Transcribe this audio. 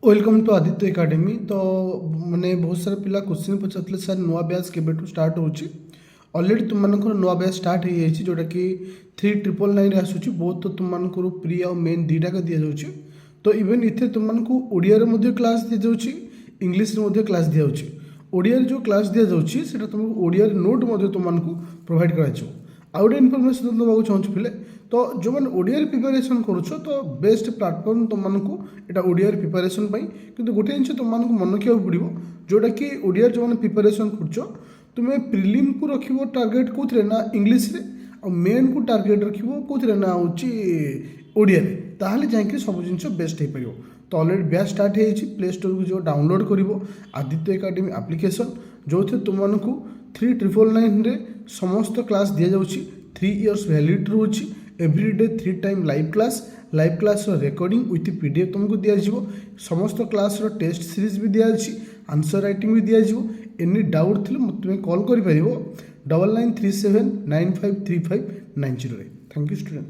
Welcome to Aditya academy. तो मैंने बहुत सारा पिला क्वेश्चन पचारे सर नुआ बैच के स्टार्ट होची ऑलरेडी तुम नुआ बैच स्टार्ट हो जाए जोटा कि 3999 आसूँ बहुत तो तुम प्री आ मेन दुईटा दि जाऊँगी। तो इवेन इतने तुमको ओडिया क्लास दि जाऊँगी इंग्लीश क्लास दि जाऊँगी। ओडिया जो क्लास दि जाऊँगी से तुमको ओडिया नोट तुमको प्रोवाइड कर आउ गोटे इनफर्मेशन देवाक चाहूँ पिले। तो जो मैंने ओडिया प्रिपेरेसन करुଛ तो बेस्ट प्लाटफर्म तुमको यहाँ ओडिया प्रिपेरेसन किंतु गोटे जिन तुमको मन रखा पड़ो जोटा कि ओडिया जो मैंने प्रिपेरेसन कर तुम्हें प्रिलिम को रख टार्गेट कौन ना इंग्लीश रे मेन को टार्गेट रख कौन ना हूँ ओडिया ताहले जाकि सब जिन बेस्ट हो पार। तो ऑलरेडी बैच स्टार्ट हो प्ले स्टोर को जो डाउनलोड कर आदित्य एकेडमी एप्लिकेशन जो थे तुमको 3999 रे समस्त क्लास दि जाऊँगी 3 इयर्स वैलिडिटी रोची everyday 3 time live class recording with PDF तुमको दि जाव समस्त क्लास टेस्ट सीरीज भी दि जाए आंसर राइटिंग भी दि जाव एनी डाउट थे तुम्हें कॉल कर 9937953590। Thank you student.